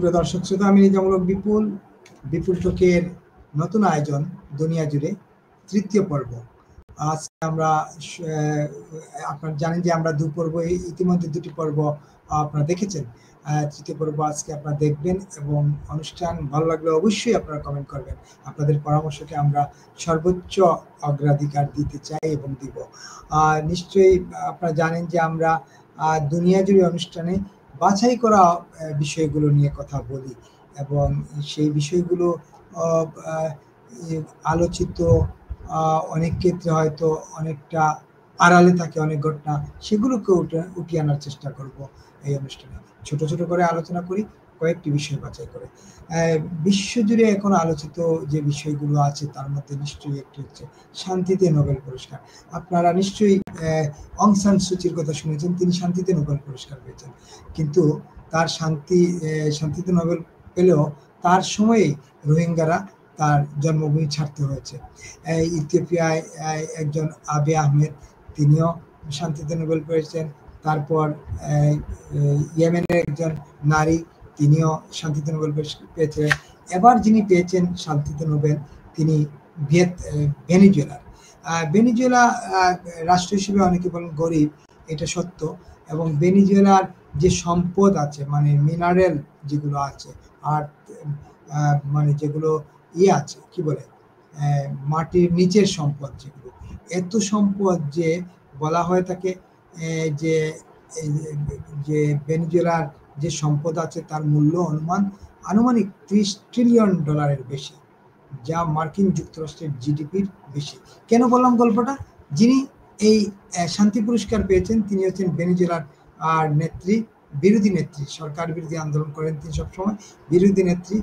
প্রিয় দর্শক শ্রোতা, আমি নিজামুল হক বিপুল, বিপুল টকের নতুন আয়োজন দুনিয়া জুড়ে তৃতীয় পর্ব। আজকে আমরা আপনারা জানেন যে আমরা পর্ব ইতিমধ্যে দুটি পর্ব আপনারা দেখেছেন। তৃতীয় পর্ব আজকে আপনারা দেখবেন এবং অনুষ্ঠান ভালো লাগলে অবশ্যই আপনারা কমেন্ট করবেন। আপনাদের পরামর্শকে আমরা সর্বোচ্চ অগ্রাধিকার দিতে চাই এবং দিব। নিশ্চয়ই আপনারা জানেন যে আমরা দুনিয়া জুড়ে অনুষ্ঠানে বাছাই করা বিষয়গুলো নিয়ে কথা বলি এবং সেই বিষয়গুলো আলোচিত অনেক ক্ষেত্রে হয়তো অনেকটা আড়ালে থাকে অনেক ঘটনা, সেগুলোকে উঠিয়ে আনার চেষ্টা করব এই অনুষ্ঠানে। ছোট ছোট করে আলোচনা করি, কয়েকটি বিষয় বাছাই করে। বিশ্বজুড়ে এখন আলোচিত যে বিষয়গুলো আছে তার মধ্যে নিশ্চয়ই একটি হচ্ছে শান্তিতে নোবেল পুরস্কার। আপনারা নিশ্চয়ই অং সান সুচির কথা শুনেছেন, তিনি শান্তিতে নোবেল পুরস্কার পেয়েছেন, কিন্তু তার শান্তিতে নোবেল পেলেও তার সময়ে রোহিঙ্গারা তার জন্মভূমি ছাড়তে হয়েছে। ইথিওপিয়ায় একজন আবে আহমেদ, তিনিও শান্তিতে নোবেল পেয়েছেন। তারপর ইয়েমেনের একজন নারী, তিনিও শান্তিতে নোবেল পেয়েছিলেন। এবার যিনি পেয়েছেন শান্তিতে নোবেল, তিনি ভেনিজুয়েলার। ভেনিজুয়েলা রাষ্ট্র হিসেবে অনেকে বলেন গরিব, এটা সত্য, এবং ভেনিজুয়েলার যে সম্পদ আছে, মানে মিনারেল যেগুলো আছে, আর মানে যেগুলো আছে কি বলে মাটির নিচের সম্পদ, যেগুলো এত সম্পদ যে বলা হয় থাকে যে ভেনিজুয়েলার যে সম্পদ আছে তার মূল্য আনুমানিক $30 ট্রিলিয়ন বেশি, যা মার্কিন যুক্তরাষ্ট্রের জিডিপির বেশি। কেন বললাম গল্পটা? যিনি এই শান্তি পুরস্কার পেয়েছেন তিনি হচ্ছেন ভেনিজুয়েলার নেত্রী, বিরোধী নেত্রী, সরকার বিরোধী আন্দোলন করেন তিনি সবসময়, বিরোধী নেত্রী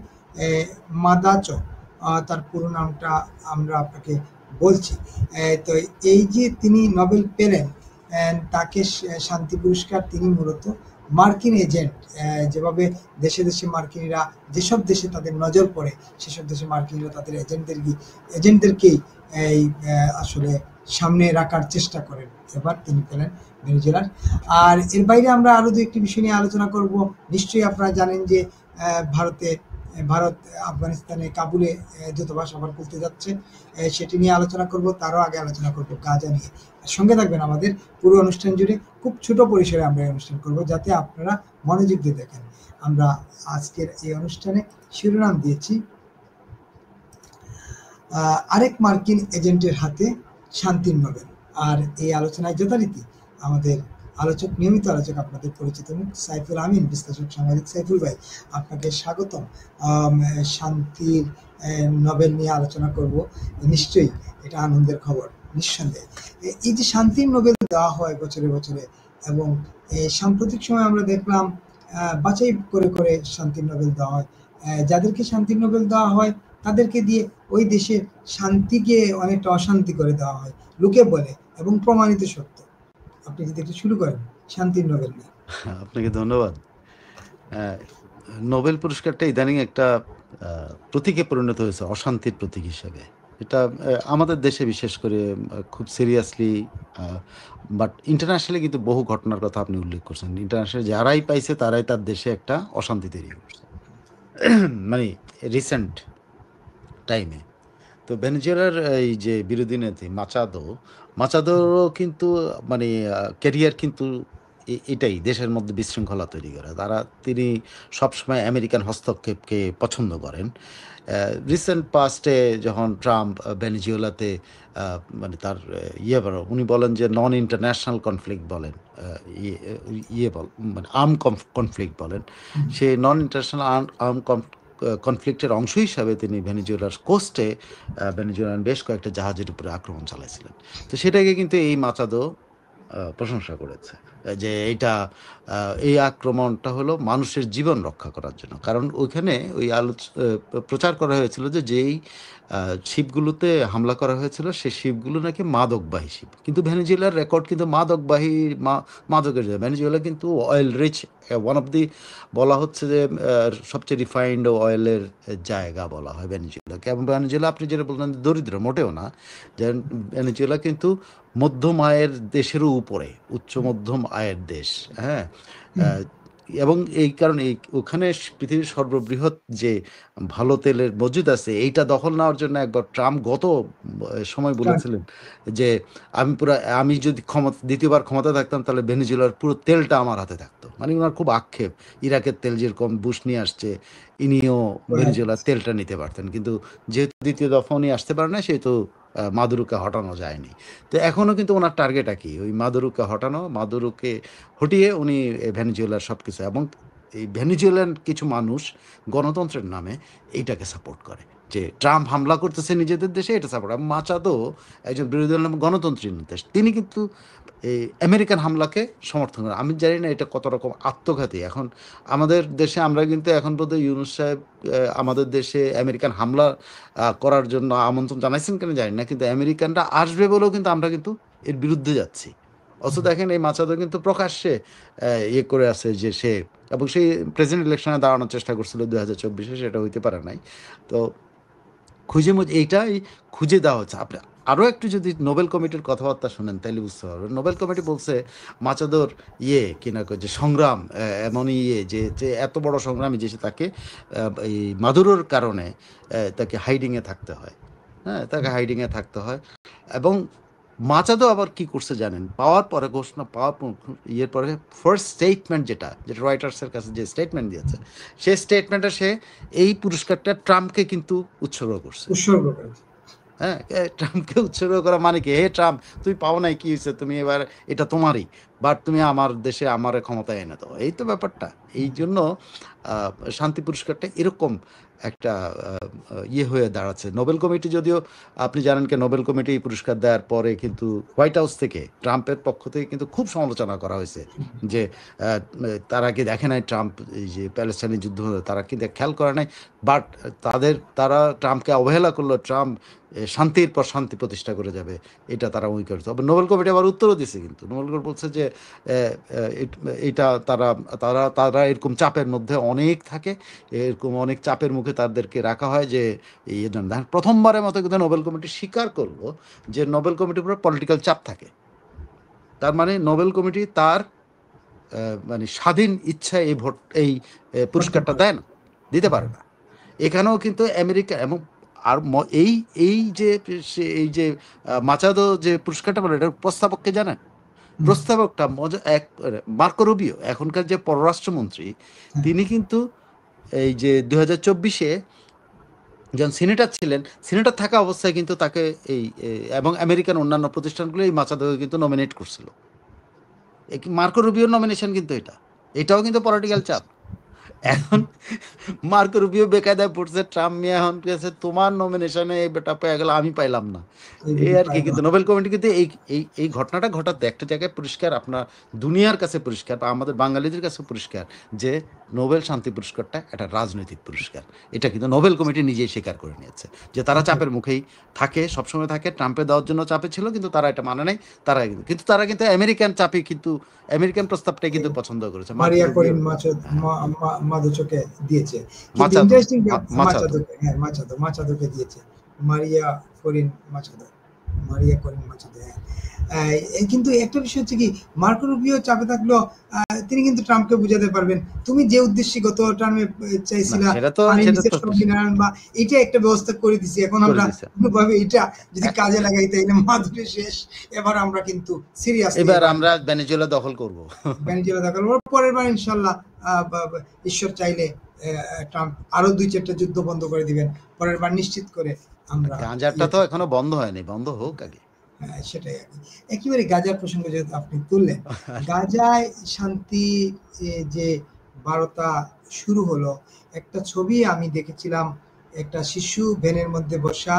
মাদাচো, তার পুরো নামটা আমরা আপনাকে বলছি। তো এই যে তিনি নোবেল পেলেন, তাকে শান্তি পুরস্কার, তিনি মূলত মার্কিন এজেন্ট। যেভাবে দেশে দেশে মার্কিনীরা যেসব দেশে তাদের নজর পড়ে সেসব দেশে মার্কিনীরা তাদের এজেন্টদেরকেই এই আসলে সামনে রাখার চেষ্টা করেন। এবার তিনি পেলেন ভেনিজুয়েলার। আর এর বাইরে আমরা আরো দু একটি বিষয় নিয়ে আলোচনা করব। নিশ্চয়ই আপনারা জানেন যে ভারত আফগানিস্তানে কাবুলে দূতাবাস আবার খুলতে যাচ্ছে, সেটি নিয়ে আলোচনা করব। তারও আগে আলোচনা করব গাজা নিয়ে। সঙ্গে থাকবেন আমাদের পুরো অনুষ্ঠান জুড়ে। খুব ছোট পরিসরে আমরা এই অনুষ্ঠান করব, যাতে আপনারা মনোযোগ দিয়ে দেখেন। আমরা আজকের এই অনুষ্ঠানে শিরোনাম দিয়েছি আরেক মার্কিন এজেন্টের হাতে শান্তির নোবেল। আর এই আলোচনায় যথারীতি আমাদের নিয়মিত আলোচক, আপনাদের পরিচিত মুখ সাইফুল আমিন, বিশ্লেষক সাংবাদিক সাইফুল ভাই, আপনাকে স্বাগতম। শান্তির নোবেল নিয়ে আলোচনা করব, নিশ্চয়ই এটা আনন্দের খবর, নিঃসন্দেহে। এই যে শান্তির নোবেল দেওয়া হয় বছরে বছরে, এবং সাম্প্রতিক সময় আমরা দেখলাম বাছাই করে করে শান্তির নোবেল দেওয়া হয়। যাদেরকে শান্তির নোবেল দেওয়া হয় তাদেরকে দিয়ে ওই দেশের শান্তিকে অনেকটা অশান্তি করে দেওয়া হয়, লোকে বলে, এবং প্রমাণিত সত্য। আপনি যদি একটু শুরু করেন শান্তির নোবেল নিয়ে। আপনাকে ধন্যবাদ। নোবেল পুরস্কারটা ইদানিং একটা প্রতীকে পরিণত হয়েছে, অশান্তির প্রতীক হিসেবে। এটা আমাদের দেশে বিশেষ করে খুব সিরিয়াসলি, বাট ইন্টারন্যাশনালি কিন্তু বহু ঘটনার কথা আপনি উল্লেখ করছেন। ইন্টারন্যাশনালি যারাই পাইছে তারাই তার দেশে একটা অশান্তি তৈরি করছে, মানে রিসেন্ট টাইমে। তো ভেনেজুয়েলার এই যে বিরোধী নেত্রী মাচাদোরও কিন্তু মানে ক্যারিয়ার কিন্তু এটাই, দেশের মধ্যে বিশৃঙ্খলা তৈরি করা। তিনি সবসময় আমেরিকান হস্তক্ষেপকে পছন্দ করেন। রিসেন্ট পাস্টে যখন ট্রাম্প ভেনেজুয়েলাতে তার উনি বলেন যে নন ইন্টারন্যাশনাল কনফ্লিক্ট বলেন, মানে আর্ম কনফ্লিক্ট বলেন, সে নন ইন্টারন্যাশনাল আর্ম কনফ্লিক্টের অংশ হিসাবে তিনি ভেনেজুয়েলার কোস্টে ভেনেজুয়েলার বেশ কয়েকটা জাহাজের উপরে আক্রমণ চালাইছিলেন। তো সেটাকে কিন্তু এই মাচাদো প্রশংসা করেছে যে এই আক্রমণটা হলো মানুষের জীবন রক্ষা করার জন্য। কারণ ওইখানে প্রচার করা হয়েছিল যে যেই শিপগুলোতে হামলা করা হয়েছিল সেই শিপগুলো নাকি মাদকবাহী শিপ, কিন্তু ভেনেজুয়েলার রেকর্ড কিন্তু মাদকের জায়গা। ভেনেজুয়েলা কিন্তু oil rich, one of the বলা হচ্ছে যে সবচেয়ে রিফাইন্ড অয়েলের জায়গা বলা হয় ভেনেজুয়েলাকে। এবং ভেনেজুয়েলা আপনি যেটা বললেন দরিদ্র, মোটেও না। যে ভেনেজুয়েলা কিন্তু মধ্যম আয়ের দেশেরও উপরে, উচ্চ মধ্যম আয়ের দেশ। হ্যাঁ, এবং এই কারণে ওখানে পৃথিবীর সর্ববৃহৎ যে ভালো তেলের মজুদ আছে এইটা দখল নেওয়ার জন্য একবার ট্রাম্প গত সময় বলেছিলেন যে আমি যদি দ্বিতীয়বার ক্ষমতা থাকতাম তাহলে ভেনেজুয়েলার পুরো তেলটা আমার হাতে থাকতো। মানে ওনার খুব আক্ষেপ, ইরাকের তেল যেরকম বুশ নিয়ে আসছে ইনিও ভেনেজুয়েলার তেলটা নিতে পারতেন, কিন্তু যেহেতু দ্বিতীয় দফা উনি আসতে পারে না সেহেতু মাদুরোকে হটানো যায়নি। তো এখনও কিন্তু ওনার টার্গেটটা কি, ওই মাদুরোকে হটানো, মাদুরোকে হটিয়ে উনি ভেনেজুয়েলার সব কিছু, এবং এই ভেনেজুয়েলান কিছু মানুষ গণতন্ত্রের নামে এইটাকে সাপোর্ট করে, যে ট্রাম্প হামলা করতেছে নিজেদের দেশে, এটা সাপোর্ট। মাচাদো একজন বিরোধী দল গণতন্ত্রী দেশ, তিনি কিন্তু এই আমেরিকান হামলাকে সমর্থন করেন। আমি জানি না এটা কত রকম আত্মঘাতী। এখন আমাদের দেশে আমরা কিন্তু এখন বোধহয় ইউনূস সাহেব আমাদের দেশে আমেরিকান হামলা করার জন্য আমন্ত্রণ জানাইছেন কেন জানি না, কিন্তু আমেরিকানরা আসবে বলেও কিন্তু আমরা কিন্তু এর বিরুদ্ধে যাচ্ছি। অথচ দেখেন এই মাচাদো কিন্তু প্রকাশ্যে ইয়ে করে আছে যে সে, এবং সেই প্রেসিডেন্ট ইলেকশনে দাঁড়ানোর চেষ্টা করছিল 2024-এ, সেটা হইতে পারে নাই। তো এইটাই খুঁজে দেওয়া হচ্ছে। আপনি আরও একটু যদি নোবেল কমিটির কথাবার্তা শোনেন তাহলে বুঝতে পারবেন। নোবেল কমিটি বলছে মাচাদোর কিনা যে সংগ্রাম এমনই যে এত বড় সংগ্রামী যে তাকে এই মাদুরোর কারণে তাকে হাইডিংয়ে থাকতে হয়। হ্যাঁ, তাকে হাইডিংয়ে থাকতে হয়। এবং মাচাদো আবার কি করছে জানেন, পাওয়ার পরে ঘোষণা পাওয়ার পরে ফার্স্ট স্টেটমেন্ট যেটা রয়টার্সের কাছে যে স্টেটমেন্ট দিয়েছে, সেই স্টেটমেন্টে সে এই পুরস্কারটা ট্রাম্পকে কিন্তু উৎসর্গ করছে। হ্যাঁ, ট্রাম্পকে উৎসর্গ করা মানে কি, হে ট্রাম্প তুমি পাও নাই, কি হয়েছে, তুমি এবার এটা তোমারই, বাট তুমি আমার দেশে আমার ক্ষমতায় এনে দাও, এই তো ব্যাপারটা। এই জন্য শান্তি পুরস্কারটা এরকম একটা হয়ে দাঁড়াচ্ছে। নোবেল কমিটি, যদিও আপনি জানেন কি, নোবেল কমিটি পুরস্কার দেওয়ার পরে কিন্তু হোয়াইট হাউস থেকে ট্রাম্পের পক্ষ থেকে কিন্তু খুব সমালোচনা করা হয়েছে যে তারা কি দেখে নাই ট্রাম্প এই যে প্যালেস্টাইনি যুদ্ধ হলো, তারা কি খেয়াল করে নাই, বাট তারা ট্রাম্পকে অবহেলা করলো, ট্রাম্প শান্তির পর শান্তি প্রতিষ্ঠা করে যাবে, এটা তারা ওই করছে। আবার নোবেল কমিটি আবার উত্তরও দিছে, কিন্তু নোবেল কমিটি বলছে যে এটা তারা তারা তারা এরকম চাপের মধ্যে অনেক থাকে, এরকম অনেক চাপের মুখে তাদেরকে রাখা হয়, যে এই জন্য প্রথমবারের মতো কিন্তু নোবেল কমিটি স্বীকার করলো যে নোবেল কমিটির উপর পলিটিক্যাল চাপ থাকে। তার মানে নোবেল কমিটি তার মানে স্বাধীন ইচ্ছায় এই পুরস্কারটা দেয় না, দিতে পারে না। এখানেও কিন্তু আমেরিকা এবং আর এই যে মাচাদো যে পুরস্কারটা বলে, এটার প্রস্তাবককে জানেন? প্রস্তাবকটা মার্কো রুবিও, এখনকার যে পররাষ্ট্রমন্ত্রী, তিনি কিন্তু এই যে 2024-এ যখন সিনেটর ছিলেন, সিনেটর থাকা অবস্থায় কিন্তু তাকে এবং আমেরিকান অন্যান্য প্রতিষ্ঠানগুলো এই মাচাদোকে কিন্তু নমিনেট করছিল। মার্কো রুবিওর নমিনেশন কিন্তু এটাও কিন্তু পলিটিক্যাল চাপ। এখন মার্কো রুবিও বেকায়দায় পড়ছে, ট্রাম্প নিয়ে এখন গেছে তোমার নমিনেশনে বেটা পেয়ে গেল, আমি পাইলাম না, এই আর কি। কিন্তু নোবেল কমিটি কিন্তু এই ঘটনাটা ঘটাতে একটা জায়গায় পরিষ্কার, আপনার দুনিয়ার কাছে পরিষ্কার, বা আমাদের বাঙালিদের কাছে পরিষ্কার, যে নোবেল শান্তি পুরস্কারটা একটা রাজনৈতিক পুরস্কার। এটা কিন্তু নোবেল কমিটি নিজেই স্বীকার করে নিয়েছে, যে তারা চাপের মুখেই থাকে, সবসময় থাকে। ট্রাম্পে দেওয়ার জন্য চাপে ছিল, কিন্তু তারা এটা মানে নাই। তারা কিন্তু আমেরিকান চাপে, কিন্তু আমেরিকান প্রস্তাবটাই কিন্তু পছন্দ করেছে। মারিয়া করিন মাদুচোকে দিয়েছে, কিন্তু ইন্টারেস্টিং মাচাদোকে দিয়েছে, মারিয়া করিন মাচাদো। কিন্তু একটা বিষয় হচ্ছে কি, মার্কো রুবিও চাপে থাকলো, তিনি কিন্তু ট্রাম্পকে বুঝাতে পারবেন তুমি যে উদ্দেশ্যে গত টার্মে চাইছিলা বা এটা একটা ব্যবস্থা করে দিছি, এখন আমরা কোনোভাবে এটা যদি কাজে লাগাই তাইলে মাদুরে শেষ, এবার আমরা কিন্তু সিরিয়াস, এবার আমরা ভেনেজুয়েলা দখল করব। পরের বার ইনশাল্লাহ ঈশ্বর চাইলে ট্রাম্প আরো 2-4টা যুদ্ধ বন্ধ করে দিবেন পরের বার, নিশ্চিত করে। আমরা গাঁজারটা তো এখনো বন্ধ হয়নি, বন্ধ হোক আগে। সেটাই একেবারে গাজার প্রসঙ্গ যেহেতু আপনি তুললেন, গাজায় শান্তি যে বার্তা শুরু হলো, একটা ছবি আমি দেখেছিলাম, একটা শিশু ভ্যানের মধ্যে বসা,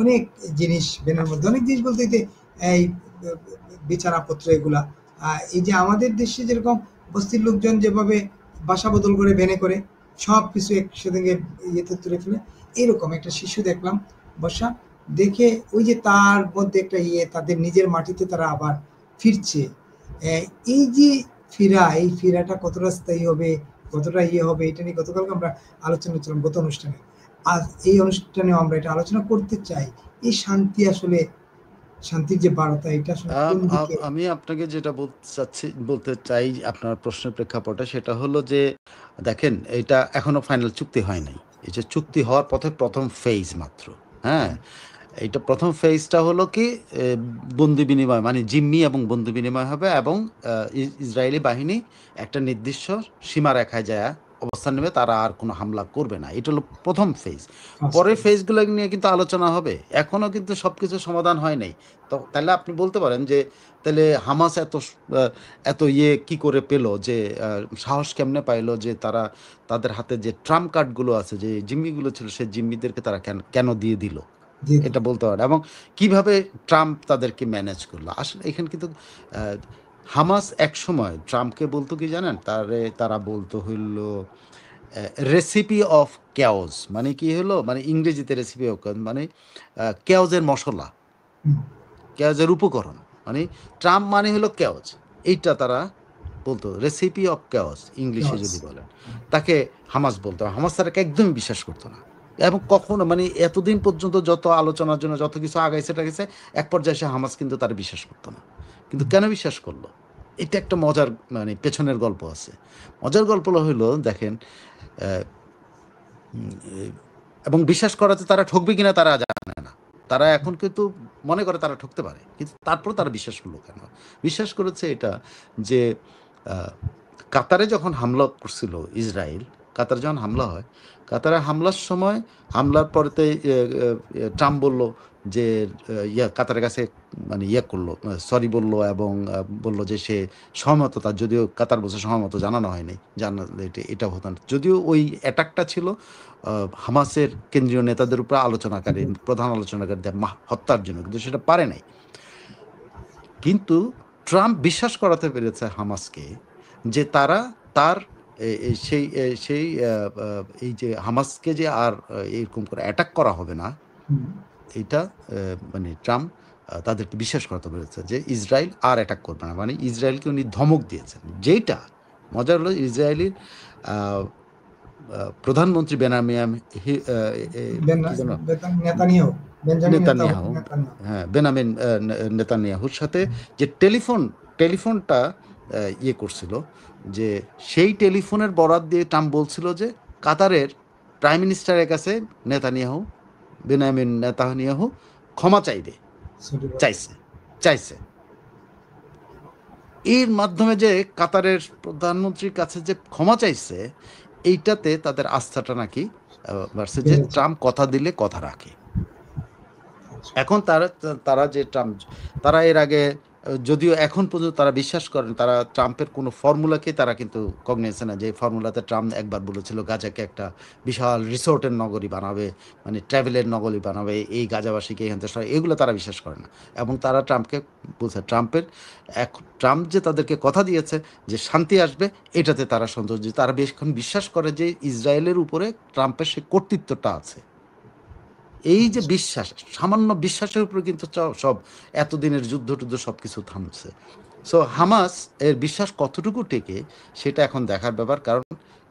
অনেক জিনিস ভ্যানের মধ্যে, অনেক জিনিস বলতে এই বিছানাপত্র এগুলা, এই যে আমাদের দেশে যেরকম বস্তির লোকজন যেভাবে বাসা বদল করে ভ্যানে করে সব কিছু একসাথে ইয়েতে তুলে ফেলে, এরকম একটা শিশু দেখলাম বসা, দেখে ওই যে তার মধ্যে একটা তাদের নিজের মাটিতে তারা আবার ফিরছে। এই যে এই ফিরাটা কতটা স্থায়ী হবে, কতটা হবে, এটা নিয়ে গতকালকে আমরা আলোচনা করছিলাম গত অনুষ্ঠানে। আর এই অনুষ্ঠানেও আমরা এটা আলোচনা করতে চাই, এই শান্তি আসলে শান্তির যে বার্তা, এটা আসলে কোন দিকে? আমি আপনাকে যেটা বলতে চাই আপনার প্রশ্নের প্রেক্ষাপটে, সেটা হলো যে দেখেন, এটা এখনো ফাইনাল চুক্তি হয় নাই। এই যে চুক্তি হওয়ার পথে প্রথম ফেজ মাত্র। হ্যাঁ, এইটা প্রথম ফেজটা হলো কি, বন্দি বিনিময়, মানে জিম্মি এবং বন্দি বিনিময় হবে, এবং ইসরায়েলি বাহিনী একটা নির্দিষ্ট সীমারেখায় যায় অবস্থান নেবে, তারা আর কোনো হামলা করবে না। এটা হলো প্রথম ফেজ। পরের ফেজগুলো নিয়ে কিন্তু আলোচনা হবে, এখনো কিন্তু সবকিছু সমাধান হয় নাই। তো তাহলে আপনি বলতে পারেন যে তাহলে হামাস এত কি করে পেলো, যে সাহস কেমনে পাইলো যে তারা তাদের হাতে যে ট্রাম্প কার্ডগুলো আছে, যে জিম্মিগুলো ছিল, সেই জিম্মিদেরকে তারা কেন কেন দিয়ে দিল, এটা বলতে পারে। এবং কিভাবে ট্রাম্প তাদেরকে ম্যানেজ করলো। আসলে এখানে কিন্তু হামাস এক সময় ট্রাম্পকে বলতো কি জানেন, তারা বলতো হইল রেসিপি অফ ক্যাওস। মানে কি হলো, মানে ইংরেজিতে রেসিপি অফ, মানে ক্যাওজের মশলা, ক্যাওজের উপকরণ। মানে ট্রাম্প মানে হলো ক্যাওজ, এইটা তারা বলতো রেসিপি অফ ক্যাওস ইংলিশে যদি বলেন। তাকে হামাস বলতো, হামাস তারাকে একদমই বিশ্বাস করতো না। এবং কখনো, মানে এতদিন পর্যন্ত যত আলোচনার জন্য যত কিছু আগাইছে টাগাইছে, এক পর্যায়ে এসে হামাস কিন্তু তারা বিশ্বাস করতো না। কিন্তু কেন বিশ্বাস করলো, এটা একটা মজার, মানে পেছনের গল্প আছে। মজার গল্প হইলো দেখেন, এবং বিশ্বাস করাতে তারা ঠকবে কিনা তারা জানে না। তারা এখন কিন্তু মনে করে তারা ঠকতে পারে, কিন্তু তারপর তারা বিশ্বাস করলো কেন? বিশ্বাস করেছে এটা যে কাতারে যখন হামলা করছিল ইসরায়েল, কাতারে যখন হামলা হয়, কাতারে হামলার সময়, হামলার পরেতে ট্রাম্প বলল যে কাতারের কাছে, মানে করলো, সরি বললো, এবং বলল যে সে সহমত, তার যদিও কাতার বলছে সহমত জানানো হয়নি, জানালে এটা হতো না। যদিও ওই অ্যাটাকটা ছিল হামাসের কেন্দ্রীয় নেতাদের উপর আলোচনাকারী, প্রধান আলোচনাকারীদের হত্যার জন্য, কিন্তু সেটা পারে নাই। কিন্তু ট্রাম্প বিশ্বাস করাতে পেরেছে হামাসকে যে তার সেই সেই এই যে হামাসকে যে আর এরকম করে অ্যাটাক করা হবে না, এইটা মানে ট্রাম্প তাদেরকে বিশ্বাস করাতে পেরেছে যে ইসরায়েল আর অ্যাটাক করবে না। মানে ইসরায়েলকে উনি ধমক দিয়েছেন। যেটা মজার হলো, ইসরায়েলের প্রধানমন্ত্রী নেতানিয়াহু, হ্যাঁ, বেনামিন নেতানিয়াহুর সাথে যে টেলিফোনটা করছিল, যে সেই টেলিফোনের বরাত দিয়ে ট্রাম্প বলছিল যে কাতারের প্রাইম মিনিস্টারের কাছে বেনামিন নেতানিয়াহু ক্ষমা চাইছে। এর মাধ্যমে যে কাতারের প্রধানমন্ত্রীর কাছে যে ক্ষমা চাইছে, এইটাতে তাদের আস্থাটা নাকি বাড়ছে, যে ট্রাম্প কথা দিলে কথা রাখে। এখন তারা যে তারা এর আগে, যদিও এখন পর্যন্ত তারা বিশ্বাস করেন, তারা ট্রাম্পের কোনো ফর্মুলাকে তারা কিন্তু কগনিয়েছে না, যে ফর্মুলাতে ট্রাম্প একবার বলেছিল গাজাকে একটা বিশাল রিসোর্টের নগরী বানাবে, মানে ট্রাভেলের নগরী বানাবে, এই গাজাবাসীকে এখান থেকে, এগুলো তারা বিশ্বাস করে না। এবং তারা ট্রাম্পকে বলছে, ট্রাম্প যে তাদেরকে কথা দিয়েছে যে শান্তি আসবে, এটাতে তারা সন্তুষ্ট। তারা বেশক্ষণ বিশ্বাস করে যে ইসরায়েলের উপরে ট্রাম্পের সে কর্তৃত্বটা আছে। এই যে বিশ্বাস, সামান্য বিশ্বাসের উপরে কিন্তু সব এতদিনের যুদ্ধ সব কিছু থামছে। সো হামাস এর বিশ্বাস কতটুকু টেকে, সেটা এখন দেখার ব্যাপার। কারণ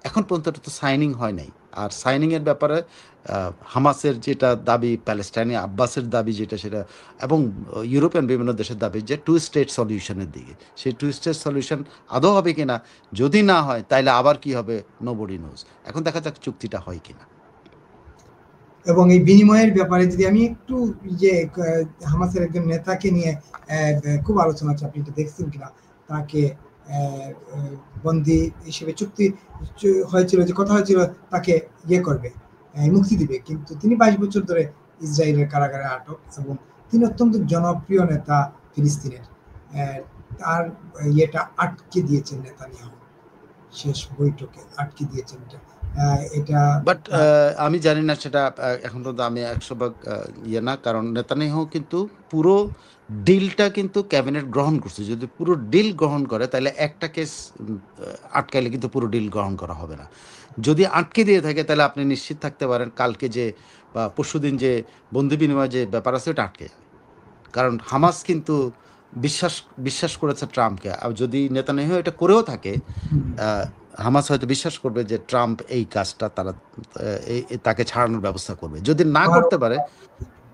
এখন পর্যন্ত তো সাইনিং হয় নাই। আর সাইনিংয়ের ব্যাপারে হামাসের যেটা দাবি, প্যালেস্টাইনি আব্বাসের দাবি যেটা, সেটা, এবং ইউরোপিয়ান বিভিন্ন দেশের দাবি যে 2 স্টেট সলিউশনের দিকে। সেই 2 স্টেট সলিউশন আদৌ হবে কিনা, যদি না হয় তাহলে আবার কি হবে, নোবডি নোজ। এখন দেখা যাক চুক্তিটা হয় কিনা। এবং এই বিনিময়ের ব্যাপারে যদি আমি একটু, যে হামাসের একজন নেতাকে নিয়ে খুব আলোচনা হচ্ছে, আপনি এটা দেখছেন কিনা, তাকে বন্দী হিসেবে চুক্তি হয়েছিল, যে কথা হয়েছিল তাকে করবে, মুক্তি দিবে, কিন্তু তিনি 22 বছর ধরে ইসরায়েলের কারাগারে আটক, এবং তিনি অত্যন্ত জনপ্রিয় নেতা ফিলিস্তিনের। তার আটকে দিয়েছেন নেতানিয়াহু, শেষ বৈঠকে আটকে দিয়েছেন এটা। বাট আমি জানি না সেটা, এখন পর্যন্ত আমি 100% না, কারণ নেতানিয়াহু কিন্তু পুরো ডিলটা কিন্তু ক্যাবিনেট গ্রহণ করছে। যদি পুরো ডিল গ্রহণ করে, তাহলে একটা কেস আটকাইলে কিন্তু পুরো ডিল গ্রহণ করা হবে না। যদি আটকে দিয়ে থাকে, তাহলে আপনি নিশ্চিত থাকতে পারেন কালকে যে বা পরশুদিন যে বন্দি বিনিময় যে ব্যাপার আছে, ওটা আটকে যাবে। কারণ হামাস কিন্তু বিশ্বাস করেছে ট্রাম্পকে। আর যদি নেতানিয়াহু এটা করেও থাকে, হামাস হয়তো বিশ্বাস করবে যে ট্রাম্প এই কাজটা তাকে ছাড়ানোর ব্যবস্থা করবে। যদি না করতে পারে,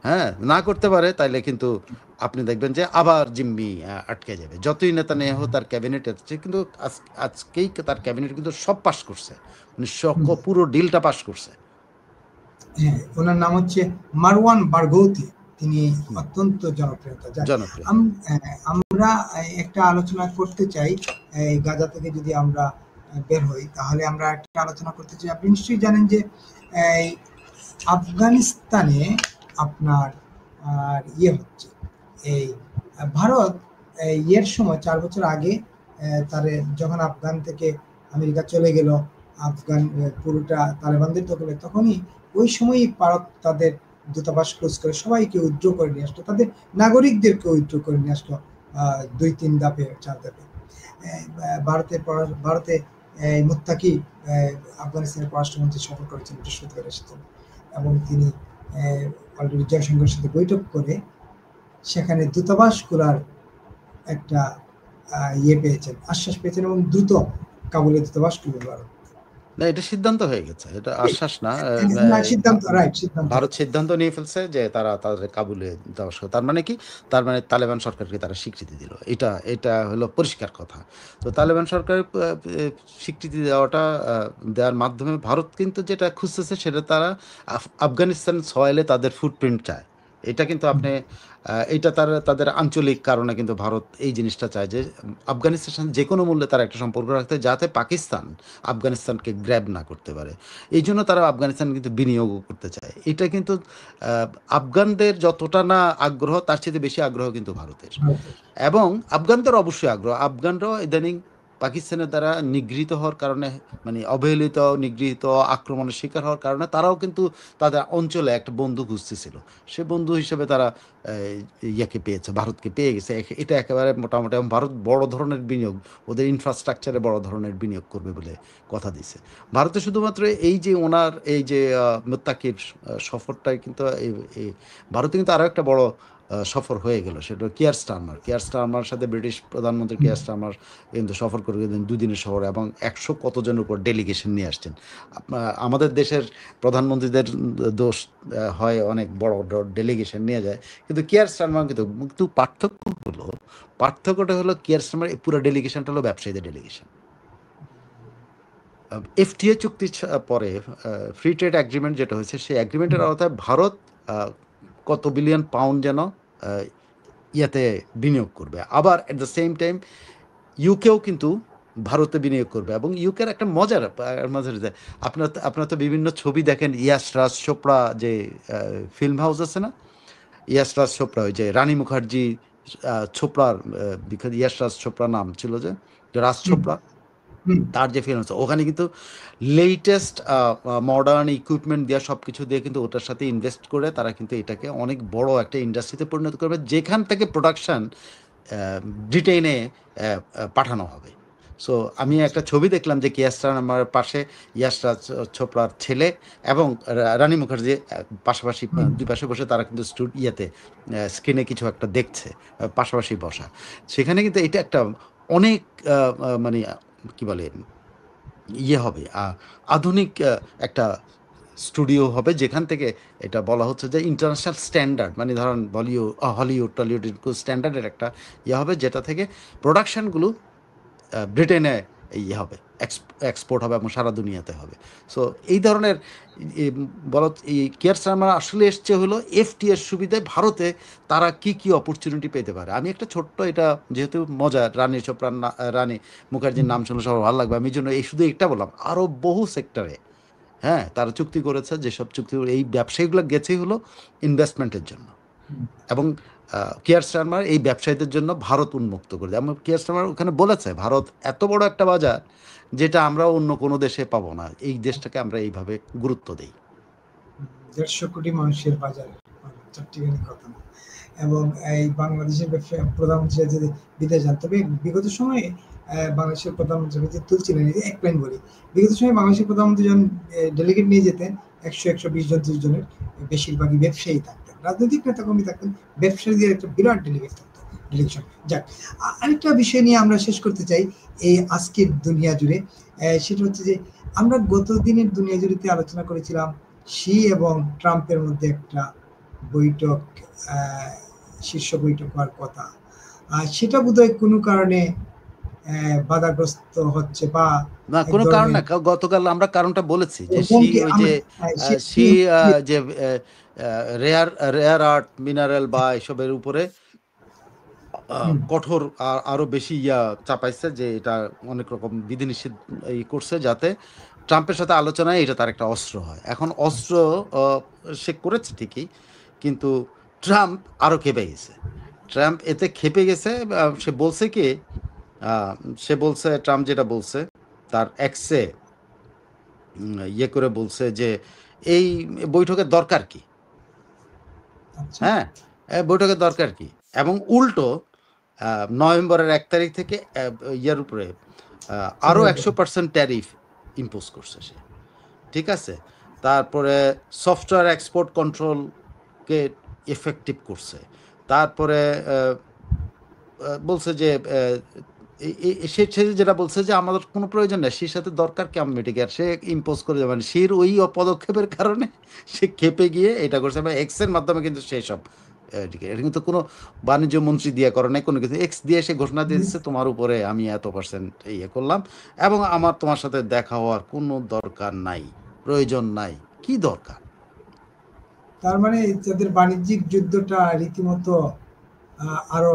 হ্যাঁ, না করতে পারে তাইলে কিন্তু আপনি দেখবেন যে আবার জিম্মি আটকে যাবে। যতই নেতানিয়াহু তার ক্যাবিনেট আছে, কিন্তু আজকেই তার ক্যাবিনেট কিন্তু সব পাস করছে। উনি হুম। পুরো ডিলটা পাস করছে। হ্যাঁ, ওনার নাম হচ্ছে মারওয়ান বারগৌতি। তিনি হুম, অত্যন্ত জনপ্রিয়তা। যাক, জনপ্রিয়। আমরা একটা আলোচনা করতে চাই। এই গাজা থেকে যদি আমরা বের হই, তাহলে আমরা একটা আলোচনা করতে চাই। আপনি নিশ্চয়ই জানেন যে এই আফগানিস্তানে আপনার হচ্ছে এই ভারত ইয়ের সময় 4 বছর আগে তার যখন আফগান থেকে আমেরিকা চলে গেল, আফগান পুরোটা তালেবানদের দখলে, তখনই ওই সময়ই ভারত তাদের দূতাবাস ক্লোজ করে সবাইকে উইথড্র করে নিয়ে আসলো, তাদের নাগরিকদেরকে উইথড্র করে নিয়ে আসলো 2-3 ধাপে 4 ধাপে। ভারতে মুত্তাকি আফগানিস্তানের পররাষ্ট্রমন্ত্রী সফর করেছেন বৃহস্পতিবার এসেছেন, এবং তিনি অলরেডি জয়শঙ্করের সাথে বৈঠক করে সেখানে দূতাবাস খোলার একটা পেয়েছেন, আশ্বাস পেয়েছেন, এবং দ্রুত কাবুলের দূতাবাস খুলবে ভারত। না, এটা সিদ্ধান্ত হয়ে গেছে, এটা আশ্বাস না। না, সিদ্ধান্ত, রাইট, সিদ্ধান্ত। ভারত সিদ্ধান্ত নিয়ে ফেলছে যে তারা তাদের কাবুলে দূতাবাস, তার মানে কি, তার মানে তালেবান সরকারকে তারা স্বীকৃতি দিল। এটা হলো পরিষ্কার কথা। তো তালেবান সরকার স্বীকৃতি দেওয়ার মাধ্যমে ভারত কিন্তু যেটা খুঁজতেছে সেটা তারা আফগানিস্তান সয়েলে তাদের ফুটপ্রিন্ট চায়। এটা কিন্তু আপনি এটা তাদের আঞ্চলিক কারণে কিন্তু ভারত এই জিনিসটা চায় যে আফগানিস্তানের সাথে যে কোনো মূল্যে তারা একটা সম্পর্ক রাখতে, যাতে পাকিস্তান আফগানিস্তানকে গ্র্যাব না করতে পারে। এই জন্য তারা আফগানিস্তান কিন্তু বিনিয়োগও করতে চায়। এটা কিন্তু আফগানদের যতটা না আগ্রহ, তার চেয়ে বেশি আগ্রহ কিন্তু ভারতের। এবং আফগানদের অবশ্যই আগ্রহ, আফগানরাও ইদানিং পাকিস্তানের দ্বারা নিগৃহীত হওয়ার কারণে, মানে অবহেলিত, নিগৃহীত, আক্রমণের শিকার হওয়ার কারণে তারাও কিন্তু তাদের অঞ্চলে একটা বন্ধু খুঁজতেছিল। সে বন্ধু হিসেবে তারা ইয়াকে পেয়েছে, ভারতকে পেয়ে গেছে। এটা একেবারে মোটামুটি, এবং ভারত বড় ধরনের বিনিয়োগ, ওদের ইনফ্রাস্ট্রাকচারে বড় ধরনের বিনিয়োগ করবে বলে কথা দিছে। ভারতে শুধুমাত্র এই যে ওনার এই যে মুত্তাকির সফরটাই কিন্তু ভারতে কিন্তু আরও একটা বড় সফর হয়ে গেল, সেটা কিয়ার স্টারমার সাথে ব্রিটিশ প্রধানমন্ত্রী কিয়ার স্টারমার কিন্তু সফর করে গেলেন 2 দিনের সফর, এবং 100 কতজনের উপর ডেলিগেশন নিয়ে আসছেন। আমাদের দেশের প্রধানমন্ত্রীদের দোষ হয়, অনেক বড় ডেলিগেশন নিয়ে যায়, কিন্তু কিয়ার স্টারমার কিন্তু পার্থক্যটা হলো কিয়ার স্টারমার পুরো ডেলিগেশনটা হলো ব্যবসায়ীদের ডেলিগেশন। এফটিএ চুক্তি পরে ফ্রি ট্রেড এগ্রিমেন্ট যেটা হয়েছে, সেই এগ্রিমেন্টের আওতায় ভারত কত বিলিয়ন পাউন্ড যেন ইয়াতে বিনিয়োগ করবে। আবার অ্যাট দ্য সেম টাইম ইউকেও কিন্তু ভারতে বিনিয়োগ করবে। এবং ইউকের একটা মজার মাঝে আপনার তো বিভিন্ন ছবি দেখেন, ইয়াশ রাজ চোপড়া যে ফিল্ম হাউস আছে না, ইয়াশ রাজ চোপড়া, ওই যে রানী মুখার্জি চোপড়ার বিখ্যাত ইয়াশ রাজ চোপড়া নাম ছিল যে রাজ চোপড়া, তার যে ফিল্ম আছে, ওখানে কিন্তু লেটেস্ট মডার্ন ইকুইপমেন্ট দেওয়া সব কিছু দিয়ে কিন্তু ওটার সাথে ইনভেস্ট করে তারা কিন্তু এটাকে অনেক বড় একটা ইন্ডাস্ট্রিতে পরিণত করবে, যেখান থেকে প্রোডাকশন ব্রিটেনে পাঠানো হবে। সো আমি একটা ছবি দেখলাম যে কিয়াস্টার আমার পাশে ইয়াশরাজ চোপড়ার ছেলে এবং রানী মুখার্জি পাশাপাশি, দুই পাশে বসে তারা কিন্তু স্ক্রিনে কিছু একটা দেখছে, পাশাপাশি বসা। সেখানে কিন্তু এটা একটা অনেক মানে কি বলে হবে, আধুনিক একটা স্টুডিও হবে, যেখান থেকে এটা বলা হচ্ছে যে ইন্টারন্যাশনাল স্ট্যান্ডার্ড, মানে ধরেন হলিউড টলিউড স্ট্যান্ডার্ডের একটা হবে, যেটা থেকে প্রোডাকশানগুলো ব্রিটেনে হবে, এক্সপোর্ট হবে এবং সারা দুনিয়াতে হবে। সো এই ধরনের এই কেয়ার স্টারমার আসলে এসছে হলো এফটিএর সুবিধায় ভারতে তারা কি অপরচুনিটি পেতে পারে। আমি একটা ছোট্ট, এটা যেহেতু মজা, রানী চোপড়ার রানী মুখার্জির নাম শুনলে সবার ভালো লাগবে, আমি জন্য শুধু একটা বললাম, আরও বহু সেক্টরে হ্যাঁ তারা চুক্তি করেছে, যেসব চুক্তি এই ব্যবসায়ীগুলো গেছেই হলো ইনভেস্টমেন্টের জন্য। এবং কিয়ার স্টারমার এই ব্যবসায়ীদের জন্য ভারত উন্মুক্ত করে দেয়। এবং কিয়ার স্টারমার ওখানে বলেছে, ভারত এত বড় একটা বাজার যেটা আমরা অন্য কোনো দেশে পাবো না, এই দেশটাকে আমরা এইভাবে গুরুত্ব দিই। 150 কোটি মানুষের বাজারে, চারটিখানি কথা না। এবং এই বাংলাদেশের প্রধানমন্ত্রী যদি বিদেশ যান, তবে বিগত সময়ে বাংলাদেশের প্রধানমন্ত্রী যে তুলছিলেন, এক লাইন বলি, বিগত সময়ে বাংলাদেশের প্রধানমন্ত্রী যখন ডেলিগেট নিয়ে যেতেন 100-120 জন 30 জনের, বেশিরভাগই ব্যবসায়ী থাকতেন, রাজনৈতিক নেতা কর্মী থাকতেন, ব্যবসায়ীদের একটা বিরাট ডেলিগেশন। যাক, আরেকটা বিষয় নিয়ে আমরা শেষ করতে চাই এই আজকের দুনিয়া জুড়ে, সেটা হচ্ছে যে আমরা গত দিনের দুনিয়া জুড়েতে আলোচনা করেছিলাম শি এবং ট্রাম্পের মধ্যে একটা বৈঠক, শীর্ষ বৈঠক হওয়ার কথা, সেটা বোধহয় কোনো কারণে বাধাগ্রস্ত হচ্ছে বা না এক কোনো কারণ ধরনের না। গতকাল আমরা কারণটা বলেছি যে হুমকি ওই যে আমরা শি যে রেয়ার রেয়ার আর্থ মিনারেল বা এসবের উপরে কঠোর আরো বেশি চাপাইছে, যে এটা অনেক রকম বিধিনিষেধ করছে যাতে ট্রাম্পের সাথে আলোচনায় এটা তার একটা অস্ত্র হয়। এখন অস্ত্র সে করেছে ঠিকই, কিন্তু ট্রাম্প আরো খেপে গেছে। ট্রাম্প এতে খেপে গেছে। সে বলছে কি, সে বলছে, ট্রাম্প যেটা বলছে তার এক্সে করে বলছে যে এই বৈঠকের দরকার কি, হ্যাঁ বৈঠকের দরকার কি, এবং উল্টো নভেম্বরের 1 তারিখ থেকে ইয়ার উপরে আরো 100% ট্যারিফ ইম্পোজ করছে সে, ঠিক আছে। তারপরে সফটওয়্যার এক্সপোর্ট কন্ট্রোলকে এফেক্টিভ করছে। তারপরে বলছে যে সে যেটা বলছে যে আমাদের কোনো প্রয়োজন নেই, সের সাথে দরকার কি মেডিকেয়ার, সে ইম্পোজ করে যাবে। মানে সের ওই পদক্ষেপের কারণে সে খেপে গিয়ে এটা করছে। এবং এক্সের মাধ্যমে কিন্তু সেই সব এটা কিন্তু কোনো বাণিজ্য মন্ত্রী দিয়ে করে নাই, কোনো কিছু। এক্স দিয়ে সে ঘোষণা দিয়ে দিচ্ছে তোমার উপরে আমি এত% করলাম, এবং আমার তোমার সাথে দেখা হওয়ার কোনো দরকার নাই, প্রয়োজন নাই। কি দরকার? তার মানে যাদের বাণিজ্যিক যুদ্ধটা রীতিমতো আরো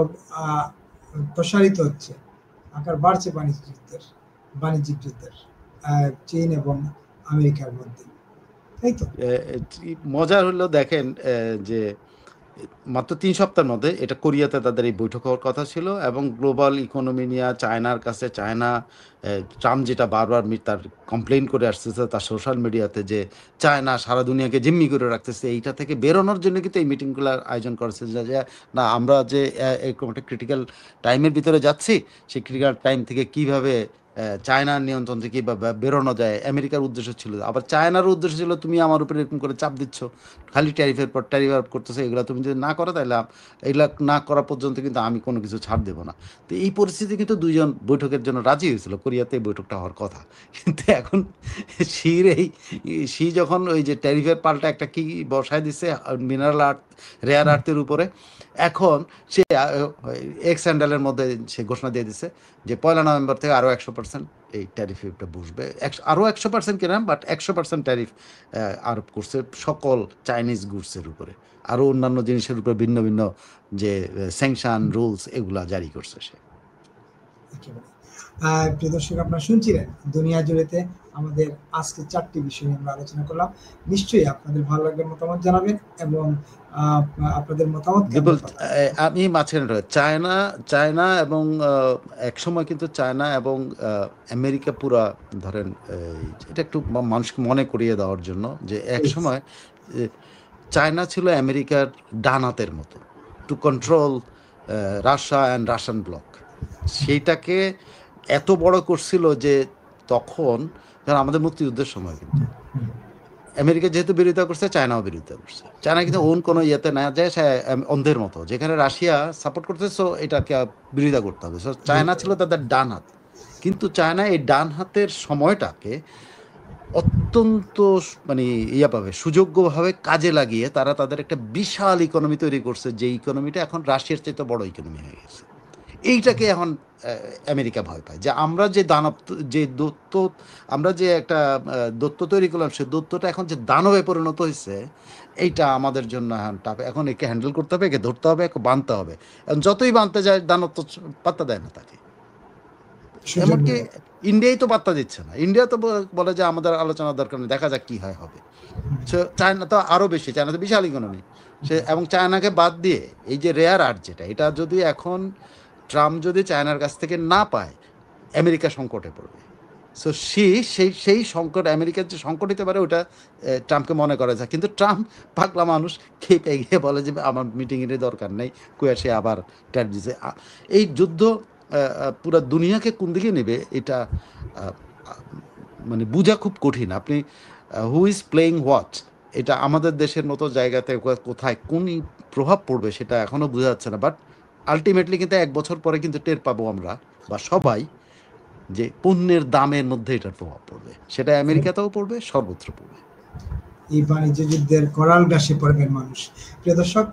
প্রসারিত হচ্ছে, আকার বাড়ছে বাণিজ্যিক যুদ্ধের চীন এবং আমেরিকার মধ্যে, তাই তো? মজার হলো দেখেন যে মাত্র 3 সপ্তাহের মধ্যে এটা কোরিয়াতে তাদের এই বৈঠক হওয়ার কথা ছিল, এবং গ্লোবাল ইকোনমি নিয়ে চায়নার কাছে, চায়না ট্রাম্প যেটা বারবার তার কমপ্লেন করে আসতেছে তার সোশ্যাল মিডিয়াতে, যে চায়না সারা দুনিয়াকে জিম্মি করে রাখতেছে, এইটা থেকে বেরোনোর জন্য কিন্তু এই মিটিংগুলো আয়োজন করেছে। যে না, আমরা যে এরকম একটা ক্রিটিক্যাল টাইমের ভিতরে যাচ্ছি, সেই ক্রিটিক্যাল টাইম থেকে কিভাবে চায়নার নিয়ন্ত্রণ থেকে বেরোনো যায়, আমেরিকার উদ্দেশ্য ছিল। আবার চায়নার উদ্দেশ্য ছিল তুমি আমার উপরে এরকম করে চাপ দিচ্ছ, খালি ট্যারিফের পর ট্যারিফ আপ করতেছে, এগুলো তুমি যদি না করো তাহলে এগুলা না করা পর্যন্ত কিন্তু আমি কোনো কিছু ছাড় দেবো না। তো এই পরিস্থিতি কিন্তু দুইজন বৈঠকের জন্য রাজি হয়েছিল, কোরিয়াতে এই বৈঠকটা হওয়ার কথা। কিন্তু এখন শি যখন ওই যে ট্যারিফের পাল্টা একটা কি বসায় দিচ্ছে মিনারেল আর্থ, রেয়ার আর্থের উপরে, এখন সে এক্স স্যান্ডালের মধ্যে সে ঘোষণা দিয়ে দিচ্ছে যে 1 নভেম্বর থেকে আরও 100% এই ট্যারিফটা বসবে। আরও 100% কেনা, বাট 100% ট্যারিফ আরোপ করছে সকল চাইনিজ গুডসের উপরে, আরও অন্যান্য জিনিসের উপরে ভিন্ন ভিন্ন যে স্যাংশন রুলস এগুলা জারি করছে সে। প্রিয় দর্শক, আপনারা শুনছিলেন দুনিয়া জুড়েতে আমাদের আজকে 4টি বিষয় নিয়ে আমরা আলোচনা করলাম। নিশ্চয়ই আপনাদের ভালো লাগলে মতামত জানাবেন, এবং আপনাদের মতামত আমি মাঝখানে চায়না এবং একসময় কিন্তু চায়না এবং আমেরিকা পুরা ধরেন, এটা একটু মানুষকে মনে করিয়ে দেওয়ার জন্য, যে একসময় চায়না ছিল আমেরিকার ডান হাতের মতো, to control Russia and Russian block. সেইটাকে এত বড় করছিল যে তখন আমাদের মুক্তিযুদ্ধের সময় কিন্তু আমেরিকা যেহেতু বিরোধিতা করছে, চায়নাও বিরোধিতা করছে। চায়না কিন্তু ওন কোনো ইয়েতে না যায়, সে অন্ধের মতো, যেখানে রাশিয়া সাপোর্ট করতেছে, সো এটাকে বিরোধিতা করতে হবে। সো চায়না ছিল তাদের ডান হাত, কিন্তু চায়না এই ডান হাতের সময়টাকে অত্যন্ত মানে পাবে সুযোগ্যভাবে কাজে লাগিয়ে তারা তাদের একটা বিশাল ইকোনমি তৈরি করছে, যে ইকোনমিটা এখন রাশিয়ার চাইতে বড় ইকোনমি হয়ে গেছে। এইটাকে এখন আমেরিকা ভয় পায়, যে আমরা যে দানব, যে দত্ত, আমরা যে একটা দত্ত তৈরি করলাম, সে দত্তটা এখন যে দানবে পরিণত হয়েছে, এইটা আমাদের জন্য এখন একে হ্যান্ডেল করতে হবে, একে ধরতে হবে, একে বাঁধতে হবে। এখন যতই বাঁধতে যায়, দানব তো পাত্তা দেয় না তাকে। এমনকি ইন্ডিয়াই তো পাত্তা দিচ্ছে না। ইন্ডিয়া তো বলে যে আমাদের আলোচনার দরকার নেই, দেখা যাক কি হয় হবে। চায়না তো আরো বেশি, চায়না তো বিশাল ইকোনমি সে, এবং চায়নাকে বাদ দিয়ে এই যে রেয়ার আর্থ যেটা, এটা যদি এখন ট্রাম্প যদি চায়নার কাছ থেকে না পায়, আমেরিকা সংকটে পড়বে। সো সেই সংকট, আমেরিকার যে সংকট হতে পারে, ওটা ট্রাম্পকে মনে করা যায়। কিন্তু ট্রাম্প পাগলা মানুষ, খেপে গিয়ে বলে যে আমার মিটিংয়ের দরকার নেই, কুয়া সে আবার ট্যাট দিছে। এই যুদ্ধ পুরো দুনিয়াকে কোন দিকে নেবে, এটা মানে বোঝা খুব কঠিন। আপনি হু ইজ প্লেইং হোয়াট, এটা আমাদের দেশের মতো জায়গাতে কোথায় কোন প্রভাব পড়বে সেটা এখনো বোঝা যাচ্ছে না। বাট আলটিমেটলি কিন্তু 1 বছর পরে কিন্তু টের পাবো আমরা, বা সবাই, যে পণ্যের দামের মধ্যে এটার প্রভাব পড়বে। সেটা আমেরিকাতেও পড়বে, সর্বত্র পড়বে। এই বাণিজ্য যুদ্ধের করাল গ্রাসে পড়বেন মানুষ। প্রিয় দর্শক,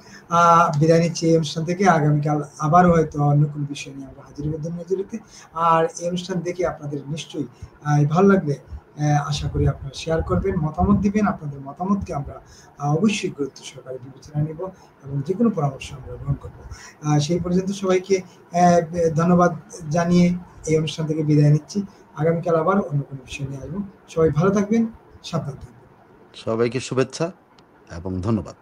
বিদায় নিচ্ছি এই অনুষ্ঠান থেকে। আগামীকাল আবারও হয়তো অন্য কোনো বিষয় নিয়ে আমরা হাজির হবো নজরুলিতে। আর এই অনুষ্ঠান দেখে আপনাদের নিশ্চয়ই ভালো লাগলে আশা করি আপনারা শেয়ার করবেন, মতামত দিবেন। আপনাদের মতামতকে আমরা অবশ্যই গুরুত্ব সহকারে বিবেচনায় নেব এবং যে কোনো পরামর্শ আমরা গ্রহণ করব। সেই পর্যন্ত সবাইকে ধন্যবাদ জানিয়ে এই অনুষ্ঠান থেকে বিদায় নিচ্ছি। আগামীকাল আবার অন্য কোনো বিষয় নিয়ে আসবো। সবাই ভালো থাকবেন, সাবধান থাকবেন। সবাইকে শুভেচ্ছা এবং ধন্যবাদ।